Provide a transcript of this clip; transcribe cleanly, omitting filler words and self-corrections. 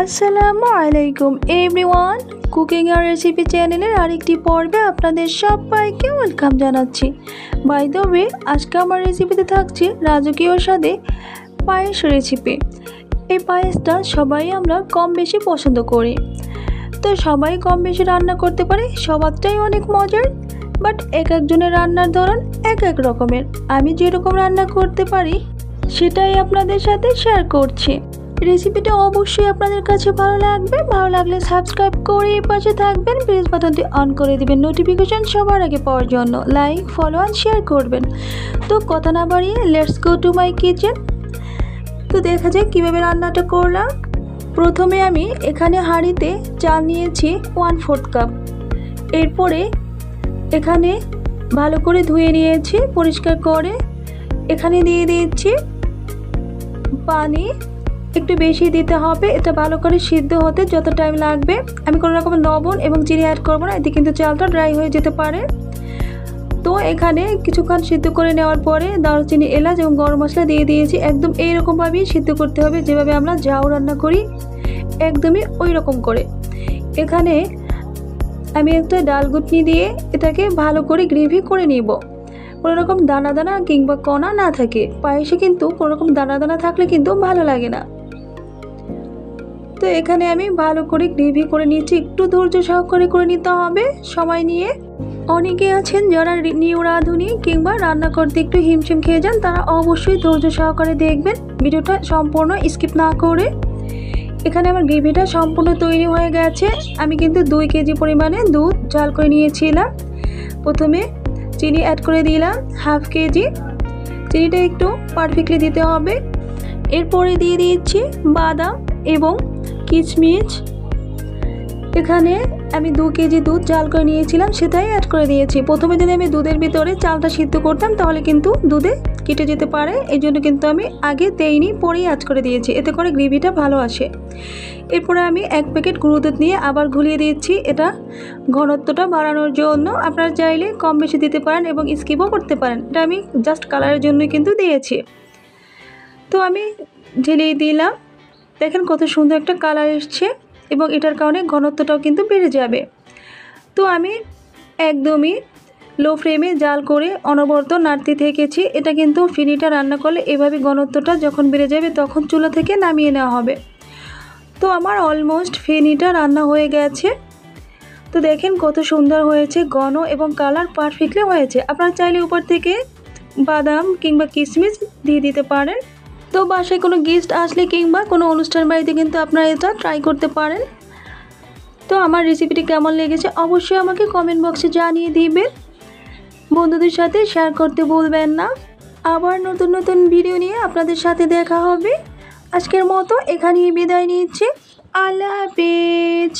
আসসালামু আলাইকুম everyone, cooking আর recipe চ্যানেলের আরেকটি পর্বে আপনাদের সবাইকে ওয়েলকাম জানাচ্ছি। বাই দ্য ওয়ে, আজকে আমার রেসিপিতে থাকছে রাজকীয় স্বাদে পায়েস রেসিপি। এই পায়েসটা সবাই আমরা কম বেশি পছন্দ করি, তো সবাই কম বেশি রান্না করতে পারে, স্বাদটাই অনেক মজার। বাট এক একজনের রান্নার ধরন এক এক রকমের। আমি যেরকম রান্না করতে পারি সেটাই আপনাদের সাথে শেয়ার করছি। রেসিপিটা অবশ্যই আপনাদের কাছে ভালো লাগবে। ভালো লাগলে সাবস্ক্রাইব করে এই পাশে থাকবেন, প্রেস বাটনটি অন করে দিবেন নোটিফিকেশন সবার আগে পাওয়ার জন্য। লাইক, ফলো আর শেয়ার করবেন। তো কথা না বাড়িয়ে let's go to my kitchen. তো দেখা যাক কীভাবে রান্নাটা করলাম। প্রথমে আমি এখানে হাঁড়িতে চাল নিয়েছি 1/4 কাপ। এরপরে এখানে ভালো করে ধুয়ে নিয়েছি পরিষ্কার করে। এখানে দিয়ে দিচ্ছি পানি, একটু বেশি দিতে হবে, এটা ভালো করে সিদ্ধ হতে যত টাইম লাগবে। আমি কোনো রকম লবণ এবং চিনি অ্যাড করবো না, এতে কিন্তু চালটা ড্রাই হয়ে যেতে পারে। তো এখানে কিছুক্ষণ সিদ্ধ করে নেওয়ার পরে দারুচিনি, এলাচ এবং গরম মশলা দিয়ে দিয়েছি। একদম এইরকমভাবেই সিদ্ধ করতে হবে, যেভাবে আমরা জাউ রান্না করি একদমই ওই রকম করে। এখানে আমি একটা ডাল ঘুটনি দিয়ে এটাকে ভালো করে গ্রেভি করে নিব, কোনো রকম দানা দানা কিংবা কণা না থাকে। পায়েসে কিন্তু কোনো রকম দানা দানা থাকলে কিন্তু ভালো লাগে না। তো এখানে আমি ভালো করে গ্রেভি করে নিচ্ছি, একটু ধৈর্য সহকারে করে নিতে হবে সময় নিয়ে। অনেকে আছেন যারা নিউ রাঁধুনি কিংবা রান্না করতে একটু হিমশিম খেয়ে যান, তারা অবশ্যই ধৈর্য সহকারে দেখবেন, ভিডিওটা সম্পূর্ণ স্কিপ না করে। এখানে আমার গ্রেভিটা সম্পূর্ণ তৈরি হয়ে গেছে। আমি কিন্তু 2 কেজি পরিমাণে দুধ জাল করে নিয়েছিলাম। প্রথমে চিনি অ্যাড করে দিলাম 1/2 কেজি। চিনিটা একটু পারফেক্টলি দিতে হবে। এরপরে দিয়ে দিচ্ছি বাদাম এবং কিশমিশ। এখানে আমি 2 কেজি দুধ জাল করে নিয়েছিলাম, সেটাই অ্যাড করে দিয়েছি। প্রথমে যদি আমি দুধের ভিতরে চালটা সিদ্ধ করতাম তাহলে কিন্তু দুধে কেটে যেতে পারে, এই জন্য কিন্তু আমি আগে দেইনি, পরেই অ্যাড করে দিয়েছি, এতে করে গ্রেভিটা ভালো আসে। এরপরে আমি 1 প্যাকেট গুঁড়ো দুধ নিয়ে আবার ঘুলিয়ে দিয়েছি, এটা ঘনত্বটা বাড়ানোর জন্য। আপনারা চাইলে কম বেশি দিতে পারেন এবং স্কিপও করতে পারেন, এটা আমি জাস্ট কালারের জন্যই কিন্তু দিয়েছি। তো আমি ঢেলেই দিলাম, দেখেন কত সুন্দর একটা কালার এসছে এবং এটার কারণে ঘনত্বটাও কিন্তু বেড়ে যাবে। তো আমি একদমই লো ফ্লেমে জাল করে অনবরত নাড়তে থেকেছি। এটা কিন্তু ফিনিটা রান্না করলে এভাবে ঘনত্বটা যখন বেড়ে যাবে তখন চুলা থেকে নামিয়ে নেওয়া হবে। তো আমার অলমোস্ট ফিনিটা রান্না হয়ে গেছে। তো দেখেন কত সুন্দর হয়েছে, ঘন এবং কালার পারফেক্টলি হয়েছে। আপনারা চাইলে উপর থেকে বাদাম কিংবা কিশমিশ দিয়ে দিতে পারেন। তো বাসায় কোনো গেস্ট আসলে কিংবা কোনো অনুষ্ঠান বাড়িতে কিন্তু আপনারা এটা ট্রাই করতে পারেন। তো আমার রেসিপিটি কেমন লেগেছে অবশ্যই আমাকে কমেন্ট বক্সে জানিয়ে দিবেন। বন্ধুদের সাথে শেয়ার করতে ভুলবেন না। আবার নতুন নতুন ভিডিও নিয়ে আপনাদের সাথে দেখা হবে। আজকের মতো এখানেই বিদায় নিচ্ছি। আল্লাহ হাফেজ।